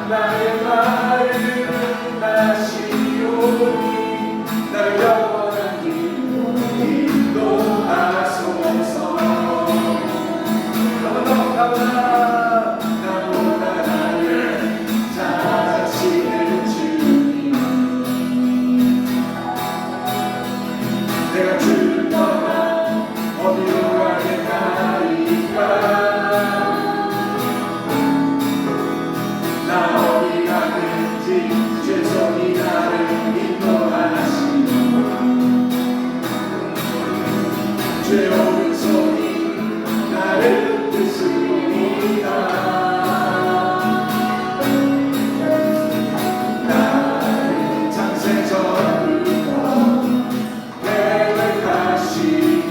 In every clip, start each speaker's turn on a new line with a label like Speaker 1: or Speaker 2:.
Speaker 1: 나의 마음은 하시오니 나를 영원한 길로 인도하소서. 한 번 더 가보자. 나보다 나를 잘하시는 주님 내가 주를 떠나 어디로 가겠나이까. 나 어디 가든지 주의 손이 나를 인도하시며 주의 오른손이 나를 붙드시리이다. 나를 창세 전부터 계획하시고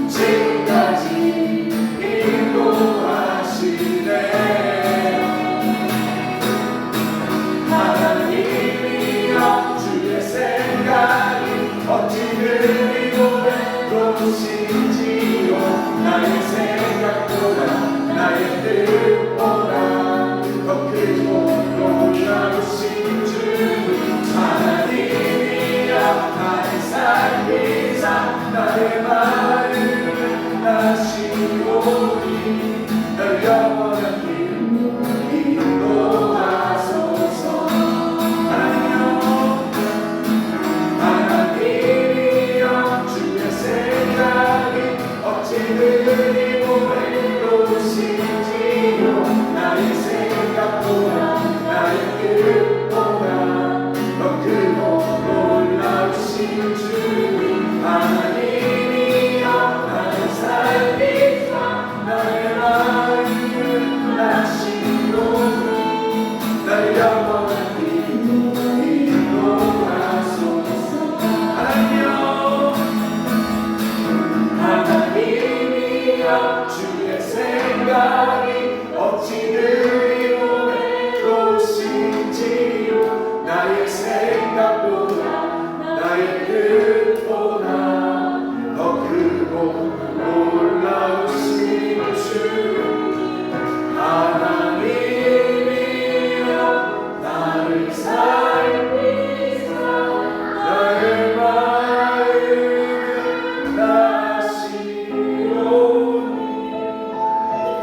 Speaker 1: 지금까지 인도하시네. 하나님이여 주의 생각이 어찌 그리고 외로우신지요. 나의 생각보다 나의 뜻보다 더 크고 놀라우신 주님 하나님이여 나를 살리사 나의 마음을 하시오니 나를 영원한 길로 인도하소서. 하나님이여 주의 생각이 어찌 그리고 외로우신지요. 나의 생각보다 나의 뜻보다 더 크고 놀라우신 주님 하나님이여 나를 살리사 나의 마음을 하시오니 나를 영원한 길로 인도하소서. 하나님이여 주의 생각이 어찌 그리고 외로우신지요. 나의 생각보다 나의 뜻보다 더 크고 놀라우신 주 하나님이여 나를 살리사 나의 마음을 하시오니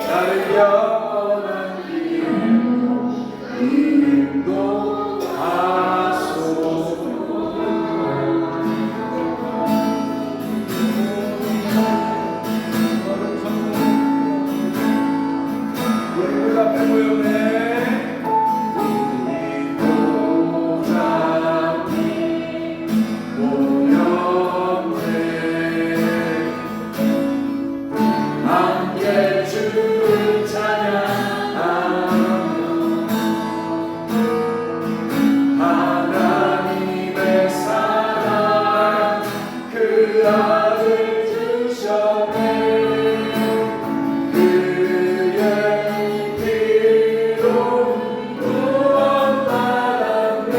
Speaker 1: 나를 영원한 길로 인도하소서. 우리 앞에 모였네. 우리 보좌님 모였네. 함께 주를 찬양하며 하나님의 사랑 그 아들 주셨네. 그의 피로 구원받았네.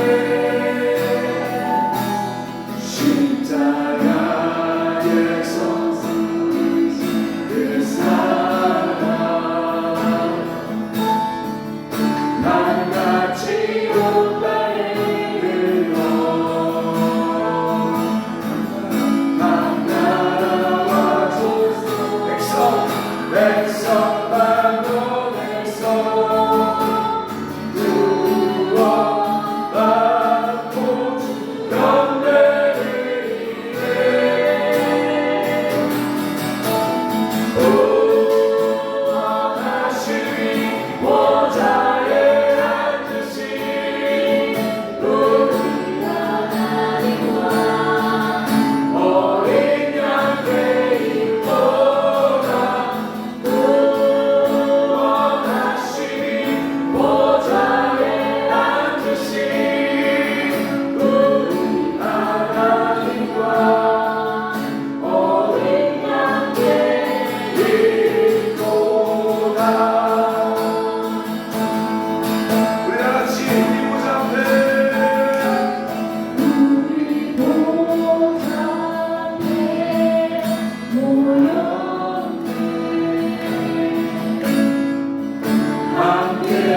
Speaker 1: 십자가에서 그 사랑 나같이 옷다리 흘러 나라와 조선 백성 반론에서 구원받고 영대를 이래. 구원하시니 보좌에 앉으신 우리 하나님과 어린 양 되있도다. 구원하시니 보좌에 앉으신 우리 하나님과 어린 양 되있도다. 우리 다같이 우리 보좌 앞에 함께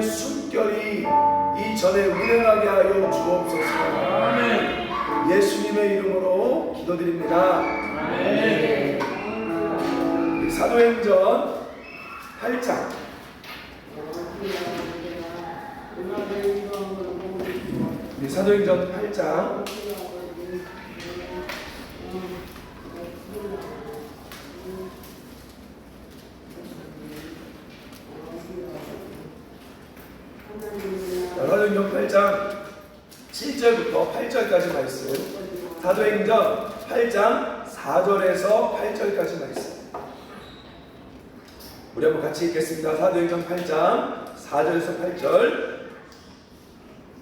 Speaker 2: 숨결이 이전에 운행하게 하여 주옵소서.
Speaker 1: 아멘.
Speaker 2: 예수님의 이름으로 기도드립니다.
Speaker 1: 아멘.
Speaker 2: 사도행전 8장 사도행전 8장 사도행전 8장 7절부터 8절까지 말씀. 사도행전 8장 4절에서 8절까지 말씀. 우리 한번 같이 읽겠습니다. 사도행전 8장 4절에서 8절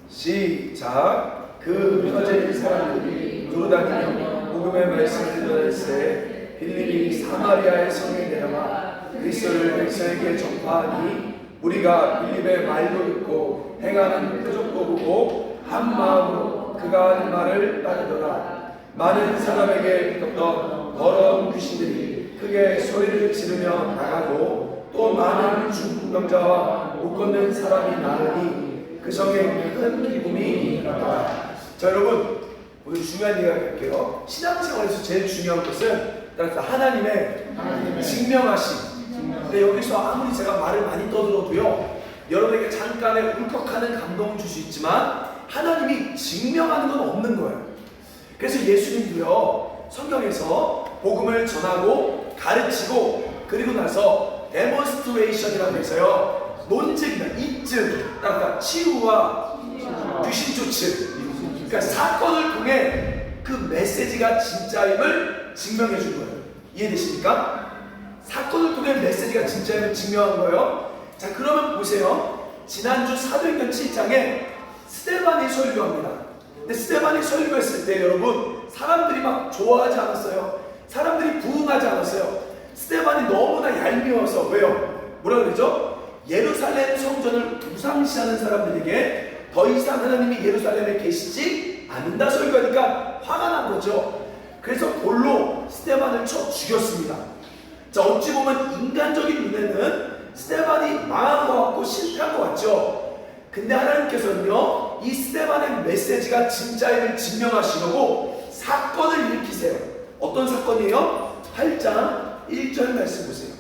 Speaker 2: 시작. 그 흩어진 사람들이 두루다니며 복음의 말씀을 전할세 빌립이 사마리아의 성에 내려가 그리스도를 백성에게 전파하니 우리가 빌립의 말도 듣고 행하는 표적도 보고 한 마음으로 그가 하는 말을 따르더라. 많은 사람에게 있었던 더러운 귀신들이 크게 소리를 지르며 나가고 또 많은 중풍병자와 못 걷는 사람이 나으니 그 성에 큰 기쁨이 일어났다. 자, 여러분 오늘 중요한 이야기 할게요. 신앙생활에서 제일 중요한 것은 하나님의 증명하심. 근데 여기서 아무리 제가 말을 많이 떠들어도요, 여러분에게 잠깐의 울컥하는 감동을 줄 수 있지만 하나님이 증명하는 건 없는 거예요. 그래서 예수님도요, 성경에서 복음을 전하고 가르치고 그리고 나서 데몬스트레이션이라고 해서요, 논증이나 입증, 그러니까 치유와 귀신 쫓음, 그러니까 사건을 통해 그 메시지가 진짜임을 증명해 준 거예요. 이해되십니까? 사건을 통해 메시지가 진짜임을 증명한 거예요. 자, 그러면 보세요. 지난주 사도행전 7장에 스데반이 설교합니다. 근데 스데반이 설교했을 때 여러분, 사람들이 막 좋아하지 않았어요. 사람들이 부응하지 않았어요. 스데반이 너무나 얄미워서. 왜요? 뭐라 그러죠? 예루살렘 성전을 우상시하는 사람들에게 더 이상 하나님이 예루살렘에 계시지 않는다 설교하니까 화가 난 거죠. 그래서 돌로 스데반을 쳐 죽였습니다. 자, 어찌 보면 인간적인 눈에는 스데반이 망한 것 같고 실패한 것 같죠. 근데 하나님께서는요, 이 스데반의 메시지가 진짜임을 증명하시려고 사건을 일으키세요. 어떤 사건이에요? 8장 1절 말씀 보세요.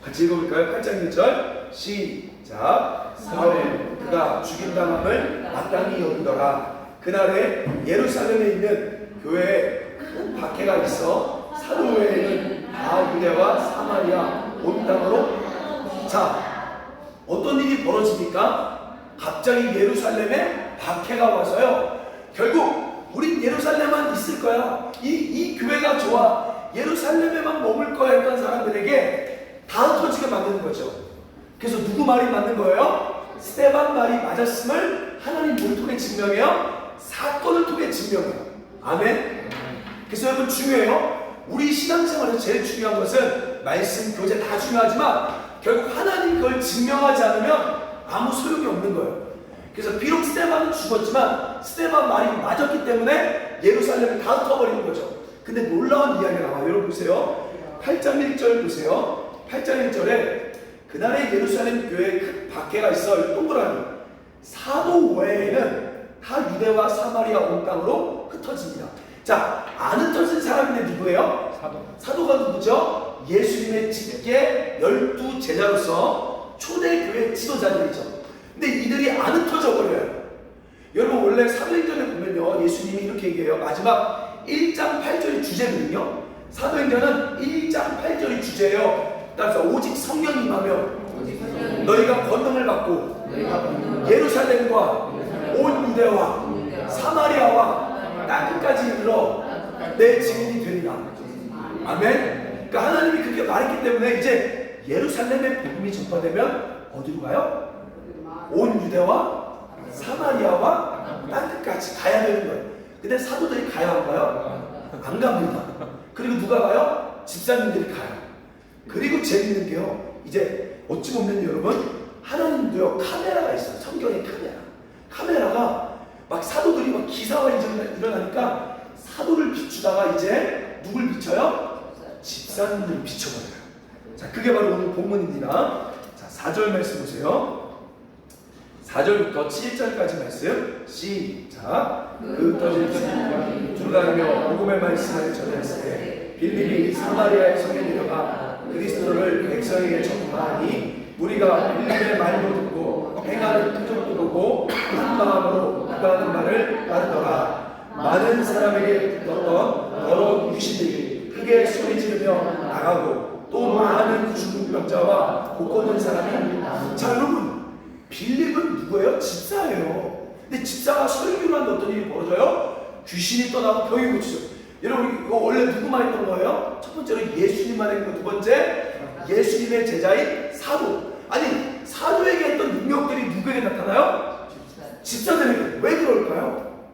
Speaker 2: 같이 읽어볼까요? 8장 1절 시작. 사울 그가 죽임당함을 마땅히 여기더라. 그날에 예루살렘에 있는 교회에 큰 박해가 있어 사도 외에는 다 유대와 사마리아 온 땅으로. 자, 어떤 일이 벌어집니까? 갑자기 예루살렘에 박해가 와서요, 결국 우린 예루살렘만 있을 거야, 이 교회가 좋아, 예루살렘에만 머물 거야 했던 사람들에게 다 흩어지게 만드는 거죠. 그래서 누구 말이 맞는 거예요? 스데반 말이 맞았음을 하나님 뭘 통해 증명해요? 사건을 통해 증명해요. 아멘. 그래서 여러분 중요해요. 우리 신앙생활에서 제일 중요한 것은 말씀, 교제 다 중요하지만 결국 하나님 그걸 증명하지 않으면 아무 소용이 없는 거예요. 그래서 비록 스데반은 죽었지만 스데반 말이 맞았기 때문에 예루살렘을 다 흩어버리는 거죠. 근데 놀라운 이야기가 나와요. 여러분 보세요. 8장 1절 보세요. 8장 1절에 그날의 예루살렘 교회에 큰 박해가 있어. 동그라미. 사도 외에는 다 유대와 사마리아 온 땅으로 흩어집니다. 자, 안 흩어진 사람인데 누구예요? 사도가 누구죠? 예수님의 직계 12 제자로서 초대교회 지도자들이죠. 근데 이들이 안 흩어져 버려요. 여러분 원래 사도행전에 보면요, 예수님이 이렇게 얘기해요. 마지막 1장 8절이 주제거든요. 사도행전은 1장 8절이 주제예요. 따라서 오직 성령이 임하면 너희가 권능을 받고 예루살렘과 온 유대와 사마리아와 땅끝까지 이르러 내 증인이 되리라. 아멘. 그러니까 하나님이 그렇게 말했기 때문에 이제 예루살렘의 복음이 전파되면 어디로 가요? 온 유대와 사마리아와 땅끝까지 가야 되는 거예요. 근데 사도들이 가야 안 가요? 안 갑니다. 그리고 누가 가요? 집사님들이 가요. 그리고 재밌는 게요, 이제 어찌 보면 여러분, 하나님도요 카메라가 있어요. 성경에 카메라가 막 사도들이 막 기사가 일어나니까 사도를 비추다가 이제 누굴 비춰요? 집사님들을 비춰버려요. 자, 그게 바로 오늘 본문입니다. 자, 4절 말씀 보세요. 4절부터 7절까지 말씀 시작. 그 흩어진 사람이 두루다니며 복음의 말씀을 전했을 빌립이 사마리아에 성에 내려가 그리스도를 백성에게 전파하니 우리가 빌립의 말도 듣고 행하는 표적도 보고 한 마음으로 그가 하는 말을 따르더라. 많은 사람에게 붙었던 더러운 귀신들이 크게 소리 지르며 나가고 또 많은 중풍병자와 곱고는 사람이. 자 여러분, 빌립은 누구예요? 집사예요. 근데 집사가 설교를 하는데 어떤 일이 벌어져요? 귀신이 떠나고 병이 고치죠. 여러분 이거 원래 누구만 했던 거예요? 첫 번째로 예수님만 했고, 두 번째 예수님의 제자인 사도. 아니 사도에게 했던 능력들이 누구에게 나타나요? 집사들에게. 왜 그럴까요?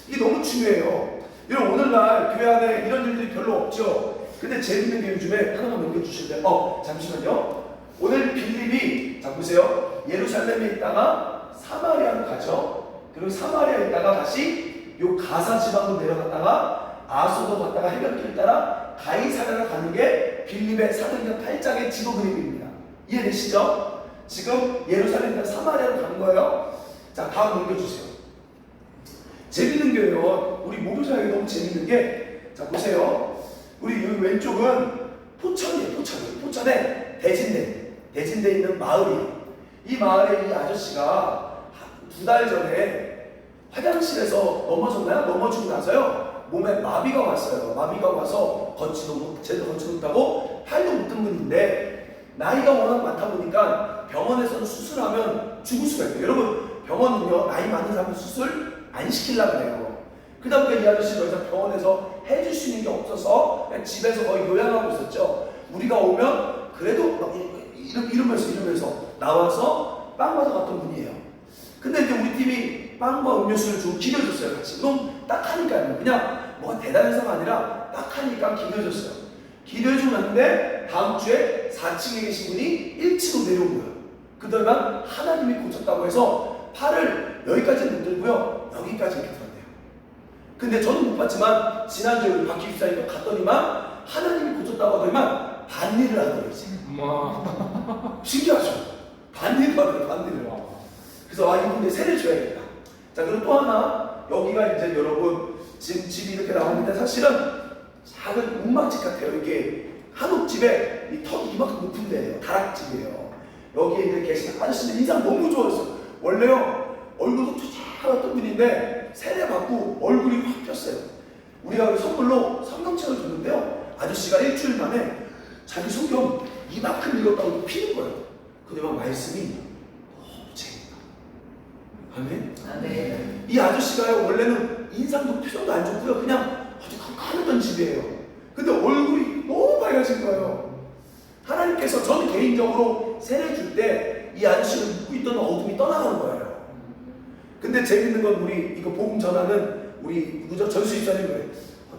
Speaker 2: 이게 너무 중요해요. 여러분 오늘날 교회 안에 이런 일들이 별로 없죠. 근데 재밌는 게 요즘에 하나만 넘겨주실래요? 잠시만요. 오늘 빌립이 자 보세요. 예루살렘에 있다가 사마리아로 가죠. 그리고 사마리아에 있다가 다시 요 가사 지방으로 내려갔다가 아소도 갔다가 해변길 따라 가이사랴로 가는 게 빌립의 사도행전 8장의 지도 그림입니다. 이해되시죠? 지금 예루살렘에서 사마리아로 가는 거예요. 자 다음 넘겨주세요. 재밌는 게요. 우리 모교사에게 너무 재밌는 게, 자 보세요. 우리 여기 왼쪽은 포천이에요. 포천에 대진대에 있는 마을이에요. 이 마을에 이 아저씨가 2달 전에 화장실에서 넘어졌나요? 넘어지고 나서요 몸에 마비가 왔어요. 마비가 와서 제대로 걷지도 못하고 팔도 못 든 분인데, 나이가 워낙 많다 보니까 병원에서는 수술하면 죽을 수가 있어요. 여러분 병원은요 나이 많은 사람 수술 안 시키려고 그래요. 그러다 보니까 이 아저씨 더 이상 병원에서 해줄 수 있는 게 없어서 그냥 집에서 거의 요양하고 있었죠. 우리가 오면 그래도 막 이러면서 나와서 빵 받아갔던 분이에요. 근데 이제 우리 팀이 빵과 음료수를 좀 기려줬어요. 같이 그럼 딱 하니까요. 그냥 뭐가 대단해서가 아니라 딱 하니까 기려줬어요. 기려주고 났는데 다음 주에 4층에 계신 분이 1층으로 내려온 거예요. 그동안 하나님이 고쳤다고 해서 팔을 여기까지는 못 들고요 여기까지 이렇게 들었대요. 근데 저는 못 봤지만 지난주에 우리 박희 집사님도 갔더니만 하나님이 고쳤다고 하더니만 반일을 하더래요. 신기하죠? 반일을 하더래요. 반일을. 그래서 이분들 세례 줘야겠다. 자 그리고 또 하나, 여기가 이제 여러분 지금 집이 이렇게 나오는데 사실은 작은 웅망집 같아요. 이게 한옥집에 이 턱이 이만큼 높은 데예요. 다락집이에요. 여기에 이제 계신 아저씨들 인상 너무 좋았어요. 원래요 얼굴도 투자했던 분인데 세례 받고 얼굴이 확 폈어요. 우리가 선물로 성경책을 줬는데요 아저씨가 일주일 만에 자기 성경 이만큼 읽었다고 피는 거예요. 근데 막 말씀이 너무 재밌다. 아멘?
Speaker 3: 아멘.
Speaker 2: 이 아저씨가요 원래는 인상도 표정도 안 좋고요 그냥 아주 깜깜했던 집이에요. 근데 얼굴이 너무 밝아진 거예요. 하나님께서 저는 개인적으로 세례 줄 때 이 아저씨를 묻고 있던 어둠이 떠나간 거예요. 근데 재밌는 건 우리 이거 복음 전하는 우리 누구죠? 전수 입사님 그래.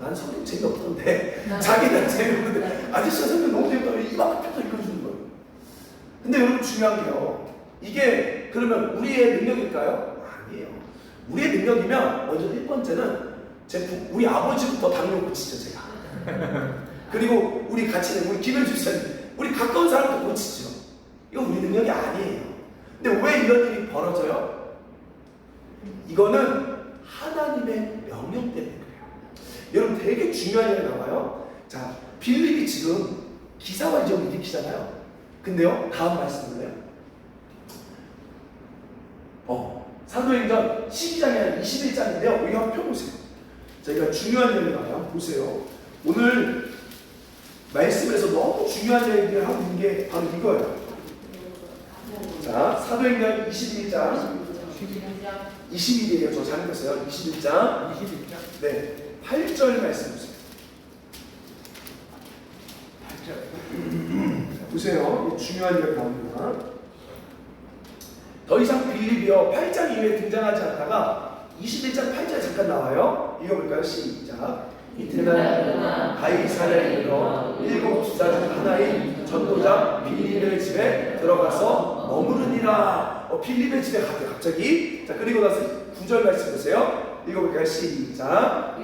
Speaker 2: 난 성경 재미없던데 자기는 재미없는데 아저씨가 성경 너무 재밌다고 이만큼 펴서 읽어주는 거예요. 근데 여러분 중요한 게요, 이게 그러면 우리의 능력일까요? 아니에요. 우리의 능력이면 먼저 1번째는 우리 아버지부터 당뇨 고치죠 제가. 그리고 우리 같이 우리 김현주 집사님 우리 가까운 사람도 고치죠. 이건 우리 능력이 아니에요. 근데 왜 이런 일이 벌어져요? 이거는 하나님의 명령 때문에 그래요. 여러분 되게 중요한 얘기가 나와요. 자, 빌립이 지금 기사와 이적을 일으키잖아요. 근데요 다음 말씀 볼래요? 사도행전 12장이 아니라 21장인데요 여기 한번 펴보세요. 저희가 중요한 얘기 나와요. 한번 보세요. 오늘 말씀에서 너무 중요한 얘기를 하고 있는 게 바로 이거예요. 자, 사도행전 21장 21이에요. 저 잘못했어요. 21장 네, 8절 말씀 보세요. 8절 보세요. 중요한 얘기가 나옵니다. 더 이상 빌립이요 8장 이후에 등장하지 않다가 21장 8절 잠깐 나와요. 읽어볼까요? 시작. 이튿날 가이사랴에 이르러 7 집사 중 하나인 전도자 빌립의 집에 들어가서 머무르니라. 빌립의 집에 갔대요 갑자기. 자 그리고 나서 9절 말씀 보세요. 읽어볼까요? 시작.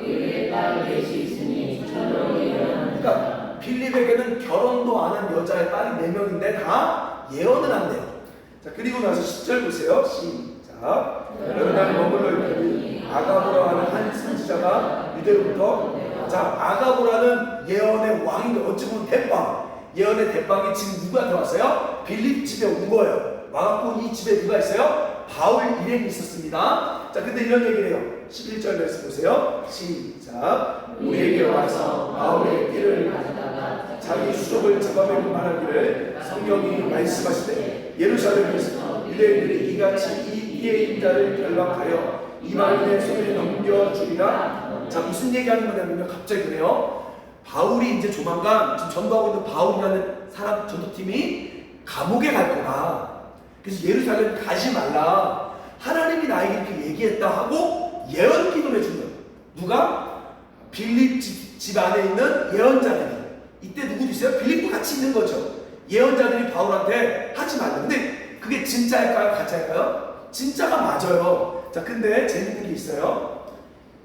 Speaker 2: 그러니까 빌립에게는 결혼도 안 한 여자의 딸이 4명인데 다 예언을 한대요. 자 그리고 나서 10절 보세요. 시작. 자, 여러 날 머물러 있더니 아가보라 하는 한 선지자가 유대로부터, 자, 아가보라는 예언의 왕인데 어찌 보면 대빵, 예언의 대빵이 지금 누구한테 왔어요? 빌립 집에 온 거예요. 와갖고 이 집에 누가 있어요? 바울 일행이 있었습니다. 자, 근데 이런 얘기를 해요. 11절 말씀 보세요. 시작. 우리에게 와서 바울의 띠를 가져다가 자기 수족을 잡아매고 말하기를 성경이 말씀하시되 예루살렘에서 유대인들이 이같이 이 띠에 있는 자를 결박하여 이방인의 손에 넘겨주리라. 자, 무슨 얘기하는 거냐면요, 갑자기 그래요. 바울이 이제 조만간 지금 전도하고 있는 바울이라는 사람 전도팀이 감옥에 갈 거다. 그래서 예루살렘 가지 말라. 하나님이 나에게 이렇게 얘기했다 하고 예언 기도를 해준 거예요. 누가? 빌립 집 안에 있는 예언자들이. 이때 누구도 있어요? 빌립도 같이 있는 거죠. 예언자들이 바울한테 하지 말라. 근데 그게 진짜일까요? 가짜일까요? 진짜가 맞아요. 자, 근데 재밌는 게 있어요.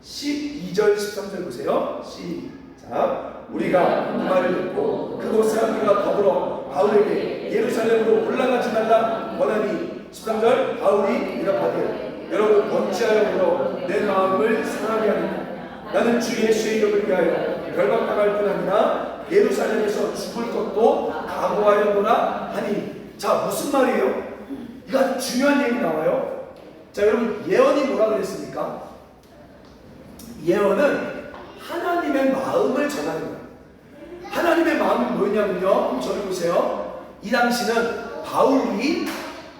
Speaker 2: 12절 13절 보세요. 시작. 우리가 그 말을 듣고 그곳 사람들과 더불어 바울에게 예루살렘으로 올라가지 말라 원하니 13절 바울이 대답하되 여러분 어찌하여 물어 내 마음을 상하게 하느냐. 나는 주 예수의 이름을 위하여 결박당할 뿐 아니라 예루살렘에서 죽을 것도 각오하였노라 하니. 자, 무슨 말이에요? 이거 아주 중요한 얘기 나와요. 자, 여러분 예언이 뭐라 그랬습니까? 예언은 하나님의 마음을 전하는 거예요. 하나님의 마음이 뭐였냐면요, 저를 보세요. 이 당시는 바울이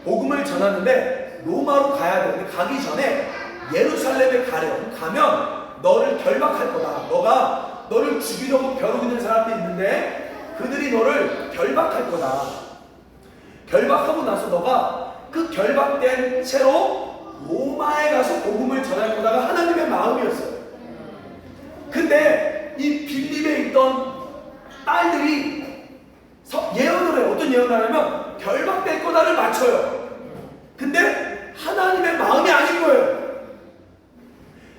Speaker 2: 복음을 전하는데 로마로 가야 되는데 가기 전에 예루살렘에 가면 너를 결박할 거다. 너를 죽이려고 벼르고 있는 사람들이 있는데 그들이 너를 결박할 거다. 결박하고 나서 너가 그 결박된 채로 로마에 가서 복음을 전할 거다가 하나님의 마음이었어요. 근데 이 빌립에 있던 딸들이 예언을 해요. 어떤 예언을 하냐면 결박될 거다를 맞춰요. 근데 하나님의 마음이 아닌 거예요.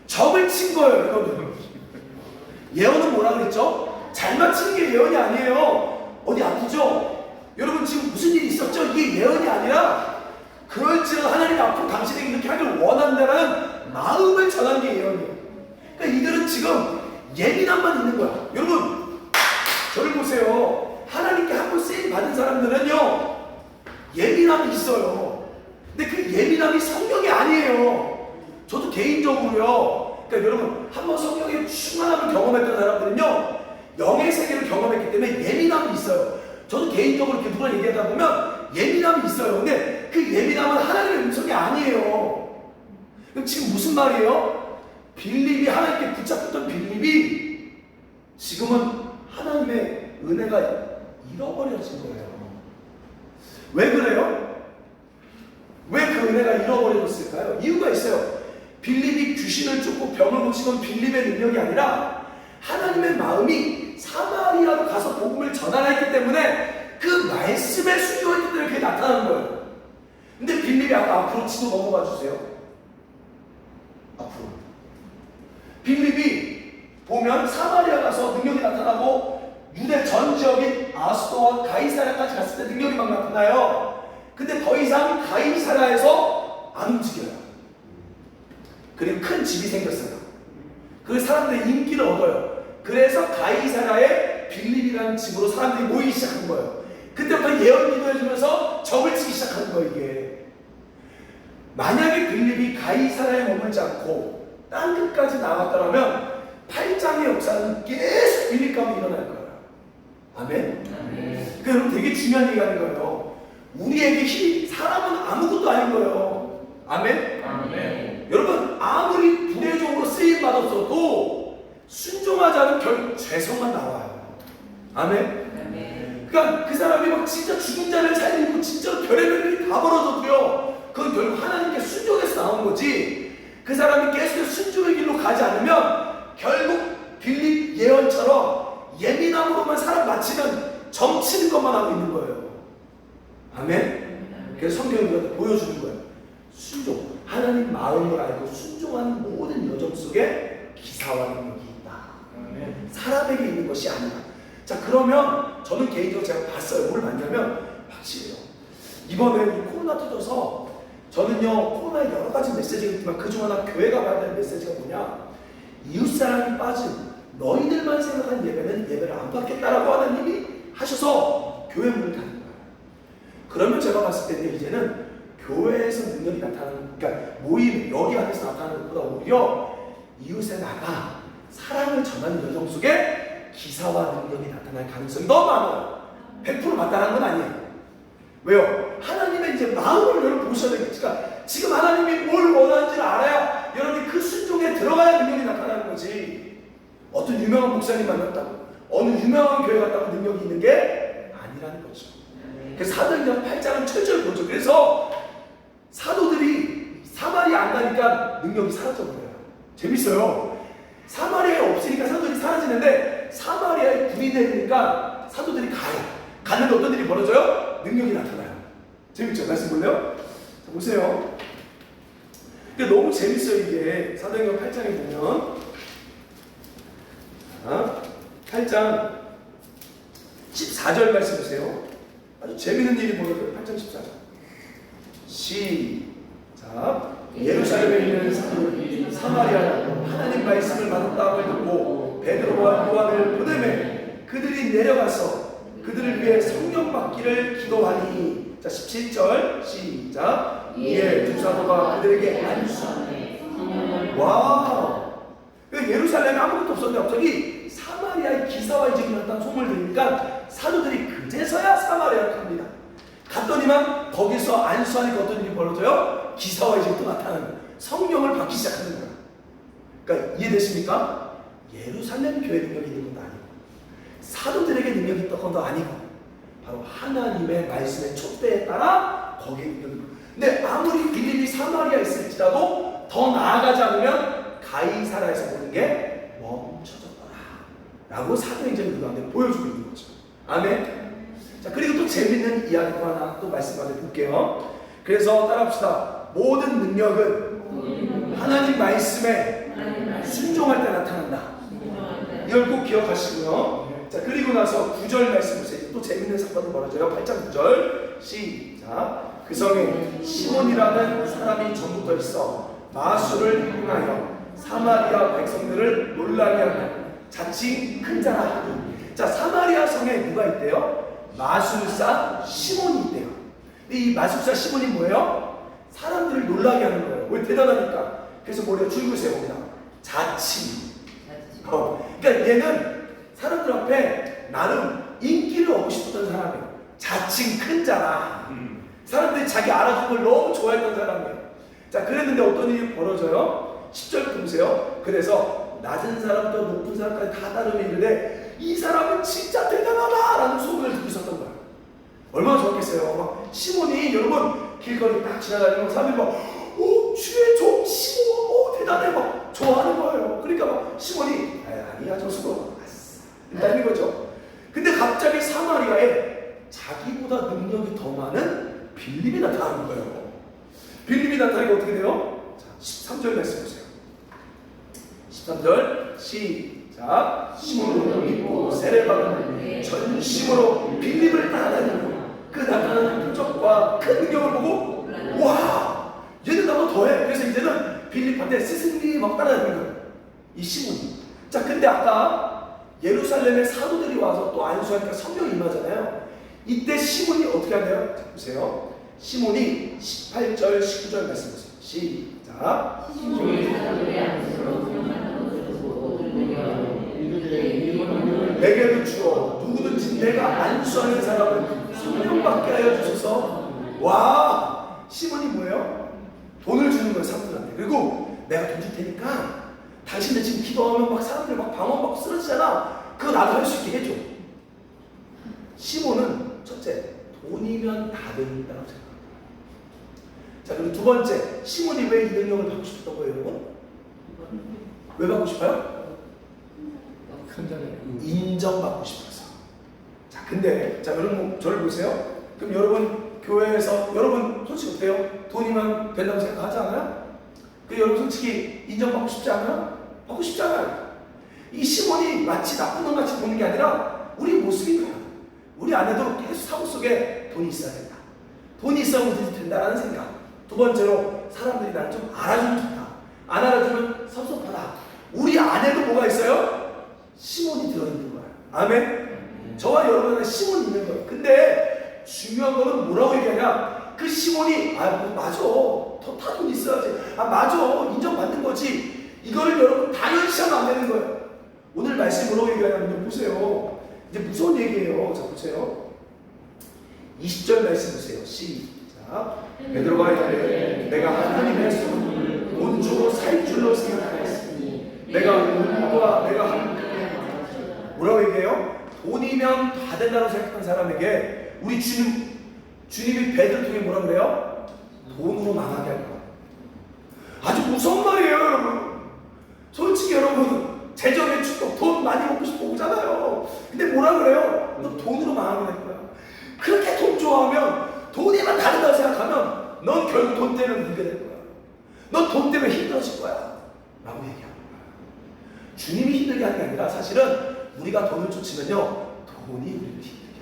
Speaker 2: 적을 친 거예요. 이거는 예언은 뭐라 그랬죠? 잘 맞히는 게 예언이 아니에요. 어디 아프죠? 여러분 지금 무슨 일이 있었죠? 이게 예언이 아니라 그럴지라도 하나님 앞으로 당신에게 이렇게 하길 원한다는 마음을 전하는 게 예언이에요. 그러니까 이들은 지금 예민함만 있는 거야. 여러분 저를 보세요. 하나님께 한 번 쓰임 받은 사람들은요 예민함이 있어요. 근데 그 예민함이 성령이 아니에요. 저도 개인적으로요. 그러니까 여러분 한 번 성령의 충만함을 경험했던 사람들은요 영의 세계를 경험했기 때문에 예민함이 있어요. 저도 개인적으로 이렇게 누가 얘기하다 보면 예민함이 있어요. 근데 그 예민함은 하나님의 음성이 아니에요. 그럼 지금 무슨 말이에요? 빌립이 하나님께 붙잡혔던 빌립이 지금은 하나님의 은혜가 잃어버려진 거예요. 왜 그래요? 왜 그 은혜가 잃어버려졌을까요? 이유가 있어요. 빌립이 귀신을 쫓고 병을 고친 건 빌립의 능력이 아니라 하나님의 마음이 사마리아로 가서 복음을 전하라 했기 때문에 그 말씀에 순종했기 때문에 그게 나타나는 거예요. 근데 빌립이 아까 앞으로 지도 넘어가 주세요. 앞으로. 빌립이 보면 사마리아 가서 능력이 나타나고 유대 전 지역인 아스도와 가이사랴까지 갔을 때 능력이 막 나타나요. 근데 더 이상 가이사랴에서 안 움직여요. 그리고 큰 집이 생겼어요. 그 사람들의 인기를 얻어요. 그래서 가이사랴에 빌립이라는 집으로 사람들이 모이기 시작한 거예요. 그때부터 예언 기도해주면서 적을 치기 시작하는 거예요. 이게 만약에 빌립이 가이사랴에 머물지 않고 땅 끝까지 나왔더라면 8장의 역사는 계속 빌립 가운데 일어날 거예요. 아멘? 그러니까 여러분 되게 중요한 얘기 하는 거예요. 우리에게 힘이, 사람은 아무것도 아닌 거예요. 아멘? 아멘. 여러분 아무리 부대적으로 쓰임받았어도 순종하지 않으면 결국 죄성만 나와요. 아멘? 아멘. 그러니까 그 사람이 막 진짜 죽은 자를 살리고 진짜 별의별 일이 다 벌어져도요 그건 결국 하나님께 순종해서 나온 거지. 그 사람이 계속해서 순종의 길로 가지 않으면 결국 빌립 예언처럼 예민함으로만 사람 맞히는 점치는 것만 하고 있는 거예요. 아멘? 그래서 성경이 우리한테 보여주는 거예요. 순종, 하나님 마음을 알고 순종하는 모든 여정 속에 기사와 능력이 있다. 아멘. 사람에게 있는 것이 아니라. 자, 그러면 저는 개인적으로 제가 봤어요. 뭘 봤냐면 확실해요. 이번에 우리 코로나 터져서 저는요 코로나에 여러 가지 메시지가 있지만 그중 하나 교회가 받아야 될 메시지가 뭐냐, 이웃사랑이 빠진 너희들만 생각한 예배는 예배를 안 받겠다라고 하나님이 하셔서 교회 문을 닫는 거예요. 그러면 제가 봤을 때는 이제는 교회에서 능력이 나타나는, 그러니까 모임 여기 안에서 나타나는 것보다 오히려 이웃에 나가 사랑을 전하는 여정 속에 기사와 능력이 나타날 가능성이 더 많아요. 100% 마땅한 건 아니에요. 왜요? 하나님의 이제 마음을 여러분 보셔야 되겠지만, 지금 하나님이 뭘 원하는지를 알아야 여러분이 그 순종에 들어가야 능력이 나타나는 거지. 어떤 유명한 목사님 만났다고, 어느 유명한 교회 갔다고 능력이 있는 게 아니라는 거죠. 그래서 사도행전 8장은 철저히 보죠. 그래서 사도들이 사마리아 안 가니까 능력이 사라져버려요. 재밌어요. 사마리아에 없으니까 사도들이 사라지는데 사마리아에 불이 내리니까 사도들이 가요. 갔는데 어떤 일이 벌어져요? 능력이 나타나요. 재밌죠? 말씀 볼래요? 자, 보세요. 근데 너무 재밌어요. 이게 사도행전 8장에 보면, 자, 8장 14절 말씀 보세요. 아주 재밌는 일이 벌어져요. 8장 14절 시작. 예루살렘에 있는 사도들이 사마리아로 하나님 말씀을 받았다고 듣고 베드로와 요한을 보내매 그들이 내려가서 그들을 위해 성령 받기를 기도하니. 자, 17절 시작. 이에 두 사도가 그들에게 안수하니. 와, 예루살렘에 아무것도 없었는데 갑자기 사마리아의 기사와 이적이 났다는 소문을 들으니까 사도들이 그제서야 사마리아를 갑니다. 갔더니만 거기서 안수하니까 어떤 일이 벌어져요? 기사와 이적이 또 나타나는 거예요. 성령을 받기 시작하는 거예요. 그러니까 이해되십니까? 예루살렘 교회 능력이 있는 것도 아니고 사도들에게 능력이 있던 것도 아니고 바로 하나님의 말씀의 촛대에 따라 거기에 능력이 있는 거예요. 근데 아무리 빌립이 사마리아에 있을지라도 더 나아가지 않으면 가이사라에서 보는 게 멈춰졌더라 라고 사도행전을 그 가운데 보여주고 있는 거죠. 아멘. 자, 그리고 또 재밌는 이야기도 하나 또 말씀을 볼게요. 그래서 따라합시다. 모든 능력은 하나님 말씀에 순종할 때 나타난다. 이걸 꼭 기억하시고요. 자, 그리고 나서 9절 말씀 보세요. 또 재밌는 사건이 벌어져요. 8장 9절 시작. 그 성에 시몬이라는 사람이 전부터 있어 마술을 행하여 사마리아 백성들을 놀라게 하며 자칭 큰 자라 하니. 자, 사마리아 성에 누가 있대요? 마술사 시몬이 있대요. 근데 이 마술사 시몬이 뭐예요? 사람들을 놀라게 하는 거예요. 왜? 대단하니까. 그래서 뭐래요? 줄글쎄 봅니다. 자칭. 그러니까 얘는 사람들 앞에 나름 인기를 얻고 싶었던 사람이에요. 자칭 큰 자라. 사람들이 자기 알아주는 걸 너무 좋아했던 사람이에요. 자, 그랬는데 어떤 일이 벌어져요? 10절부터 보세요. 그래서 낮은 사람부터 높은 사람까지 다 따르며 이르되 이 사람은 진짜 대단하다 라는 소문을 듣고 있었던 거예요. 얼마나 좋았겠어요. 막 시몬이 여러분 길거리 딱 지나다니면 사람들이 막 주의 종 시몬 대단해 막 좋아하는 거예요. 그러니까 막 시몬이 아니야 저 수고 일단인 거죠. 근데 갑자기 사마리아에 자기보다 능력이 더 많은 빌립이 나타나는 거예요. 빌립이 나타나니까 어떻게 돼요? 자, 13절 말씀 보세요. 13절 시작. 시몬을 믿고 세례받은 전심으로 빌립을 따라다니고 그 나타나는 표적과 큰 능력을 보고 와 얘는 나보다 더해. 그래서 이제는 빌립한테 스승님 막 따라다니는 거예요. 이 시몬이. 자, 근데 아까 예루살렘에 사도들이 와서 또 안수하니까 성령이 임하잖아요. 이때 시몬이 어떻게 하나요? 자, 보세요. 시몬이 18절 19절 말씀 보세요. 시작. 내게도 주어 누구든지 내가 안수하는 사람은 성령 받게 하여 주소서. 와, 시몬이 뭐예요? 돈을 주는 거예요, 사람들한테. 그리고 내가 돈 줄 테니까 당신들 지금 기도하면 막 사람들 막 방언받고 쓰러지잖아. 그거 나도 할 수 있게 해줘. 시몬은 첫째, 돈이면 다 된다고 생각합니다. 자, 그리고 두 번째, 시몬이 왜 이 능력을 받고 싶었던 거예요, 여러분? 왜 받고 싶어요? 인정받고 싶어서. 자, 근데 자, 여러분 저를 보세요. 그럼 여러분 교회에서 여러분 솔직히 어때요? 돈이면 된다고 생각하지 않아요? 그 여러분 솔직히 인정받고 싶지 않아요? 받고 싶지 않아요? 이 시몬이 마치 나쁜 놈 같이 보는 게 아니라 우리 모습인 거야. 우리 안에도 계속 사고 속에 돈이 있어야 된다. 돈이 있어야 뭐든지 된다라는 생각. 두 번째로 사람들이 나를 좀 알아주면 좋다. 안 알아주면 섭섭하다. 우리 안에도 뭐가 있어요? 시몬이 들어있는 거야. 아멘? 저와 여러분은 시몬이 있는 거예요. 근데 중요한 거는 뭐라고 얘기하냐? 그 시몬이 맞아. 더 타돈 있어야지. 맞아. 인정받는 거지. 이거를 여러분 당연시하면 안 되는 거예요. 오늘 말씀 뭐라고 얘기하냐면 보세요. 이제 무서운 얘기예요. 자 보세요. 20절 말씀 보세요. 시작. 베드로가 이르되 내가 하나님의 손을 돈 주고 살 줄로 생각하였으니 내가 돈과 내가 하는 뭐라고 얘기해요? 돈이면 다 된다고 생각하는 사람에게 우리 주님이 베드로 통해 뭐라 그래요? 돈으로 망하게 할 거야. 아주 무서운 말이에요, 여러분. 솔직히 여러분 재정의 축복, 돈 많이 먹고 싶어 오잖아요. 근데 뭐라 그래요? 너 돈으로 망하게 될 거야. 그렇게 돈 좋아하면, 돈이만 다른다고 생각하면 넌 결국 돈 때문에 물게 될 거야. 넌 돈 때문에 힘들어질 거야 라고 얘기하는 거야. 주님이 힘들게 하는 게 아니라 사실은 우리가 돈을 쫓으면요 돈이 우리를 힘들게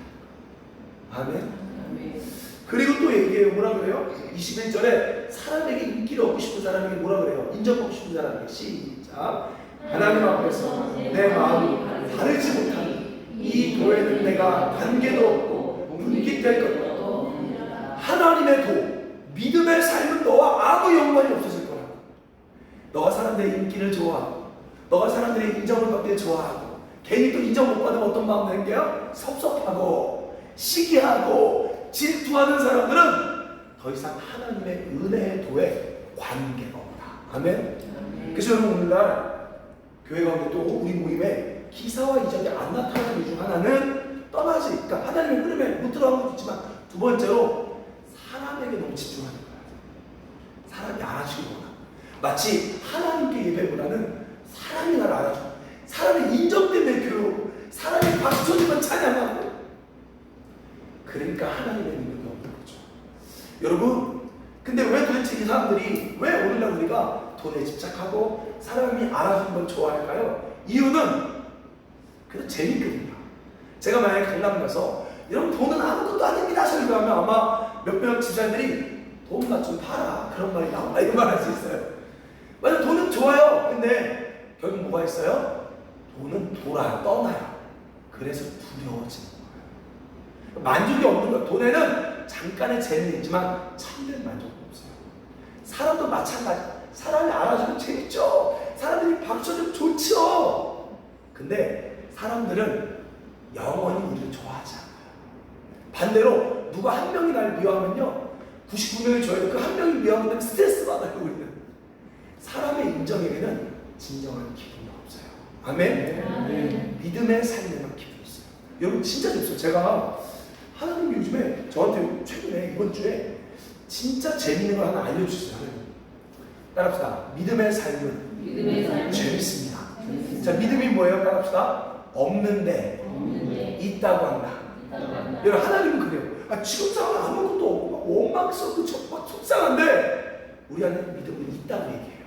Speaker 2: 하는 거야. 아멘. 그리고 또 얘기해요. 뭐라 그래요? 21절에 사람에게 인기를 얻고 싶은 사람에게 뭐라 그래요? 인정받고 싶은 사람에게 시작. 하나님 앞에서 내 마음이 다르지 못하니 이 도에는 내가 관계도 없고 분깃될 것. 하나님의 도, 믿음의 삶은 너와 아무 연관이 없어질 거라. 너가 사람들의 인기를 좋아하고 너가 사람들의 인정을 받길 좋아하고 괜히 또 인정 못 받으면 어떤 마음 생겨요? 섭섭하고 시기하고 질투하는 사람들은 더 이상 하나님의 은혜의 도에 관계가 없다. 아멘? 그래서 여러분 오늘날 교회 가운데 또 우리 모임에 기사와 이적이 안 나타나는 이유 중 하나는 떠나지, 그러니까 하나님의 흐름에 못 들어가는 것도 있지만 두 번째로 사람에게 너무 집중하는 거야. 사람이 알아주기보다 마치 하나님께 예배보다는 사람이 나를 알아주고 사람의 인정 때문에 교회하고 사람이 박수 쳐주면 찬양하고 그러니까 하나님의 능력이 없는 거죠. 여러분 근데 왜 도대체 이 사람들이 왜 오늘날 우리가 돈에 집착하고 사람이 알아주는 걸 좋아할까요? 이유는 그래도 재밌거든요. 제가 만약에 강남 가서 여러분 돈은 아무것도 아닙니다 설교하면 아마 몇몇 집사님들이 돈 나 좀 팔아 그런 말이 나온다 이런 말 할 수 있어요. 맞아 돈은 좋아요. 근데 결국 뭐가 있어요? 돈은 돌아요. 떠나요. 그래서 두려워지는 거예요. 만족이 없는 거예요. 돈에는 잠깐의 재미는 있지만 참된 만족은 없어요. 사람도 마찬가지. 사람이 알아주면 재밌죠. 사람들이 박수해주면 좋죠. 근데 사람들은 영원히 우리를 좋아하지 않아요. 반대로 누가 한 명이 날 미워하면요 99명이 좋아해도 그 한 명이 미워하면 스트레스 받아요. 우리는 사람의 인정에게는 진정한 기쁨이 없어요. 아멘? 믿음의 삶에만 기쁨이 있어요. 여러분 진짜 좋습니다. 제가 하나님 요즘에 저한테 최근에 이번 주에 진짜 재밌는 걸 하나 알려주셨어요. 하나님. 따라합시다. 믿음의 삶은 재밌습니다. 자, 믿음이 뭐예요? 따라합시다. 없는데 있다고 한다. 여러분 하나님은 그래요. 지금 상황 아무것도 없고 원망스럽고 속상한데 우리 안에 믿음은 있다고 얘기해요.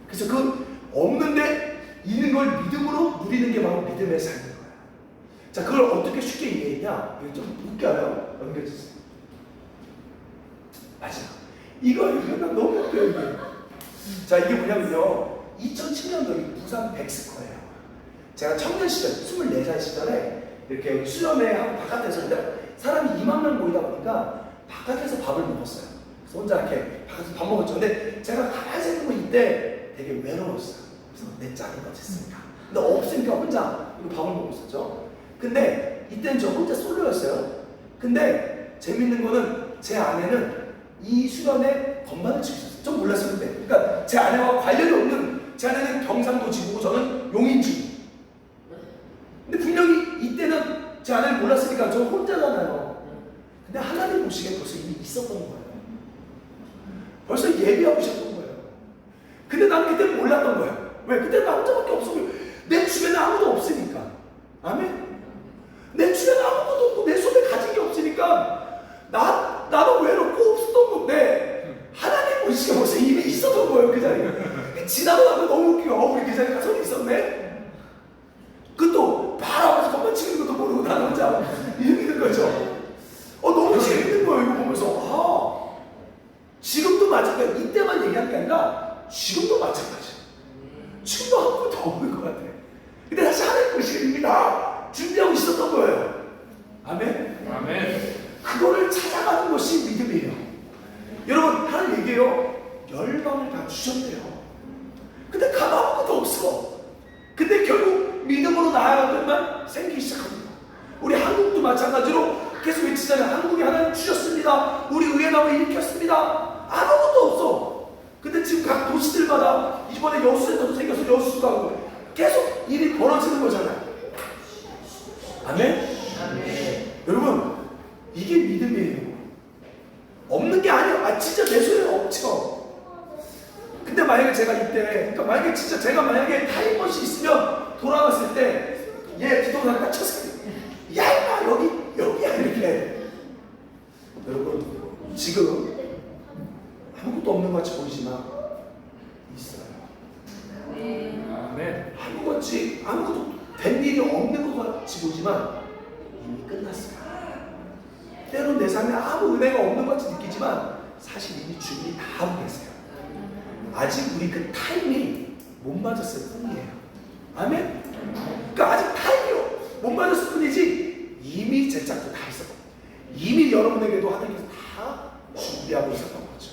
Speaker 2: 그래서 그 없는데 있는 걸 믿음으로 누리는 게 바로 믿음의 삶인 거예요. 자, 그걸 어떻게 쉽게 이해했냐? 이거 좀 웃겨요. 넘겨주세요. 맞아. 이거 너무 웃겨요, 이게. 자, 이게 뭐냐면요. 2007년도 부산 백스커예요. 제가 청년 시절, 24살 시절에 이렇게 수련회 바깥에서 사람이 2만 명 모이다 보니까 바깥에서 밥을 먹었어요. 그래서 혼자 이렇게 바깥에서 밥 먹었죠. 근데 제가 가만히 생각해보면 이때 되게 외로웠어요. 그래서 내 짝은 어쨌습니까? 근데 없으니까 혼자 이거 밥을 먹고 있었죠. 근데 이때는 저 혼자 솔로였어요. 근데 재밌는 거는 제 아내는 이 수련회 건반을 치고 있었어요. 좀 몰랐었는데. 그러니까 제 아내와 관련이 없는, 제 아내는 경상도 지구고 저는 용인지구. 근데 분명히 이때는 제 아내를 몰랐으니까 저 혼자잖아요. 근데 하나님 보시기에 벌써 이미 있었던 거예요. 벌써 예비하고 있었던 거예요. 근데 나는 그때 몰랐던 거예요. 왜? 그때 나 혼자밖에 없었고 내 주변에 아무도 없으니까. 아멘? 내 주변에 아무것도 없고 내 손에 가진 게 없으니까 나도 외롭고 없었던 건데 하나님 보시기에 벌써 이미 있었던 거예요. 그 자리에. 지나고 나면 너무 웃겨. 우리 그 자리에 가서 있었네? 그것도 바라보면서 건반 치는 것도 모르고 나는 혼자 이러는 거죠. 너무 재밌는 거예요. 이거 보면서. 지금도 마찬가지. 이때만 얘기한 게 아니라 지금도 마찬가지야. 지금도 아무것도 없는 것 같아. 근데 다시 하나님 보시기에 이미 다 준비하고 있었던 거예요. 아멘?
Speaker 1: 아멘.
Speaker 2: 그거를 찾아가는 것이 믿음이에요. 여러분, 하나님 얘기해요. 열방을 다 주셨대요. 근데 가만 아무것도 없어. 근데 결국 믿음으로 나아가더니만 생기기 시작합니다. 우리 한국도 마찬가지로 계속 외치잖아요. 한국에 하나님 주셨습니다. 우리 의회당을 일으켰습니다. 아무것도 없어. 근데 지금 각 도시들마다 이번에 여수센터도 생겨서 여수 가고 계속 일이 벌어지는 거잖아요. 아멘?
Speaker 1: 아멘.
Speaker 2: 여러분, 이게 믿음이에요. 없는 게 아니에요. 진짜 내 손에 없죠. 근데 만약에 제가 이때, 그러니까 만약에 진짜 제가 만약에 타임머신이 있으면 돌아갔을 때 얘 뒤통수를 딱 쳤어요. 야, 임마, 여기야, 이렇게. 여러분, 지금 아무것도 없는 것 같이 보이지만 있어요.
Speaker 1: 아멘.
Speaker 2: 아무것도 된 일이 없는 것 같이 보이지만 이미 끝났어요. 때론 내 삶에 아무 은혜가 없는 것 같이 느끼지만 사실 이미 준비 다 하고 계세요. 아직 우리 그 타임이 못 맞았을 뿐이에요. 아멘? 그러니까 아직 타임이 못 맞았을 뿐이지 이미 제작도 다 있었고 이미 여러분에게도 하나님께서 다 준비하고 있었던 거죠.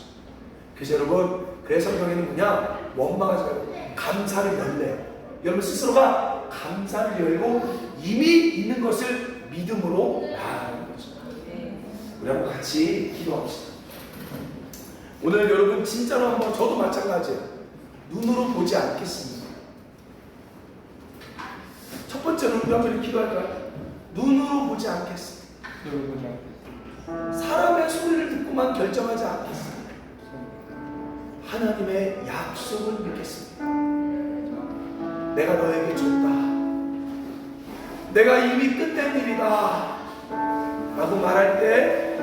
Speaker 2: 그래서 여러분, 그래서 성경에는 뭐냐? 원망하지 말고 감사를 열래요. 여러분 스스로가 감사를 열고 이미 있는 것을 믿음으로 나아가는 거죠. 우리 한번 같이 기도합시다. 오늘 여러분 진짜로 한번, 저도 마찬가지예요. 눈으로 보지 않겠습니다. 첫 번째로 우리 한번 기도할까요? 눈으로 보지 않겠습니다. 사람의 소리를 듣고만 결정하지 않겠습니다. 하나님의 약속을 믿겠습니다. 내가 너에게 줬다. 내가 이미 끝낸 일이다 라고 말할 때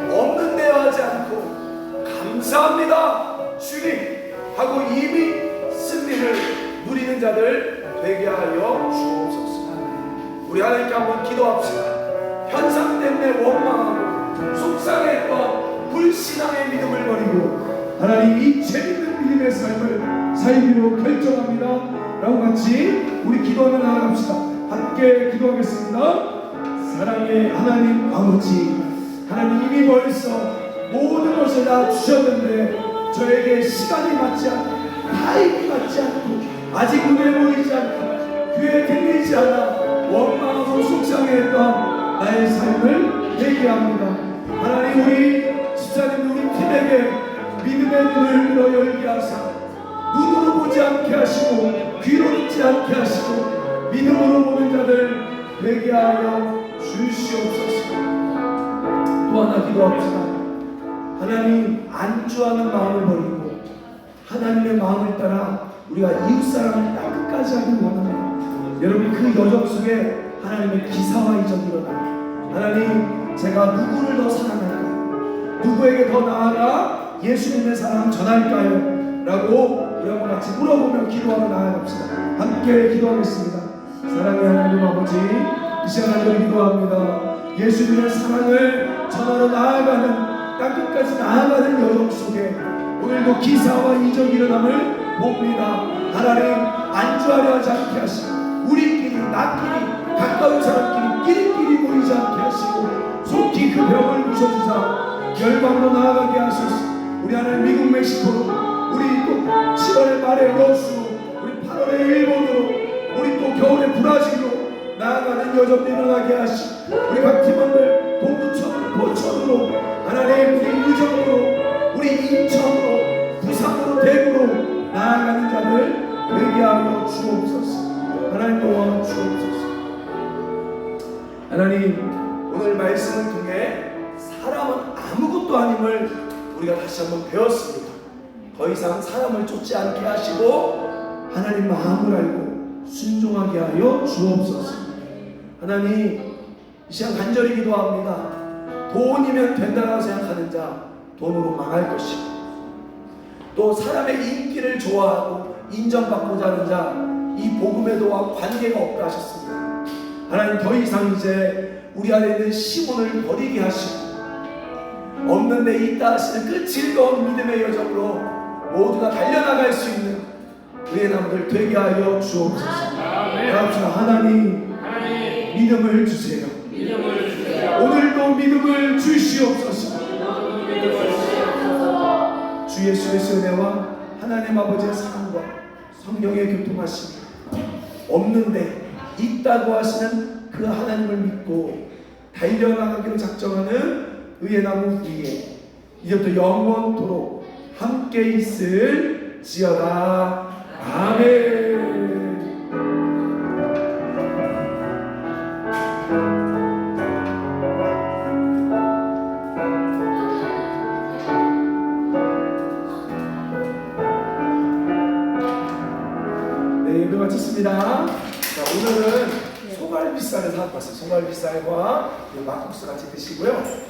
Speaker 2: 없는 데와 하지 않고 감사합니다 주님 하고 이미 승리를 누리는 자들 되게 하여 주옵소서. 우리 하나님께 한번 기도합시다. 현상 때문에 원망하고 속상했던 불신앙의 믿음을 버리고 하나님 이 재밌는 믿음의 삶을 살기로 결정합니다 라고 같이 우리 기도하며 나아갑시다. 함께 기도하겠습니다. 사랑의 하나님 아버지, 하나님 이미 벌써 모든 것을 다 주셨는데 저에게 시간이 맞지 않고 타임이 맞지 않고 아직 눈에 보이지 않고 귀에 들리지 않아 원망하고 속상해했던 나의 삶을 회개합니다. 하나님 우리 집사님 우리 팀에게 믿음의 눈을 들어 열게 하사 눈으로 보지 않게 하시고 귀로 듣지 않게 하시고 믿음으로 보는 자들 되게 하여 주시옵소서. 또 하나 기도합시다. 하나님 안주하는 마음을 버리고 하나님의 마음을 따라 우리가 이웃사랑을 끝까지 하길 원합니다. 여러분 그 여정 속에 하나님의 기사와 이적이 일어나 하나님 제가 누구를 더 사랑할까요? 누구에게 더 나아가 예수님의 사랑 전할까요? 라고 우리 한번 같이 물어보며 기도하며 나아갑시다. 함께 기도하겠습니다. 사랑의 하나님 아버지, 이 시간에 기도합니다. 예수님의 사랑을 전하러 나아가는 땅끝까지 나아가는 여정 속에 오늘도 기사와 이적이 일어남을 봅니다. 하나님 안주하려 하지 않게 하시고 우리끼리 나끼리 가까운 사람끼리 끼리끼리 모이지 않게 하시고 속히 그 병을 부셔주사 열방으로 나아가게 하소서. 우리 하나님 미국 멕시코로 우리 또 7월 말에 여수 우리 8월에 일본으로 우리 또 겨울에 브라질로 나아가는 여정이 일어나게 하시고 우리 각 팀원들 동부천 포천으로 하나님 우리 의정으로 우리 인천으로 부산으로 대구로 나아가는 자들 되게 하여 주옵소서. 하나님 도와 주옵소서. 하나님 오늘 말씀을 통해 사람은 아무것도 아님을 우리가 다시 한번 배웠습니다. 더 이상 사람을 쫓지 않게 하시고 하나님 마음을 알고 순종하게 하여 주옵소서. 하나님 이 시간 간절히 기도합니다. 돈이면 된다고 생각하는 자 돈으로 망할 것이고 또 사람의 인기를 좋아하고 인정받고자 하는 자 이 복음의 도와 관계가 없다 하셨습니다. 하나님 더 이상 이제 우리 안에 있는 시몬을 버리게 하시고 없는데 있다 하시는 그 즐거운 믿음의 여정으로 모두가 달려나갈 수 있는 의의 나무들 되게 하여 주옵소서. 그렇죠. 하나님 믿음을 주세요. 오늘도 믿음을 주시옵소서. 주 예수의 은혜와 하나님 아버지의 사랑과 성령의 교통하심이 없는데 있다고 하시는 그 하나님을 믿고 달려나가기로 작정하는 의의 나무 위에 이제부터 영원토록 함께 있을지어다. 아멘. 네, 예배 마쳤습니다. 자, 오늘은 소갈비살을 사갖고 왔어요. 소갈비살과 막국수 같이 드시고요.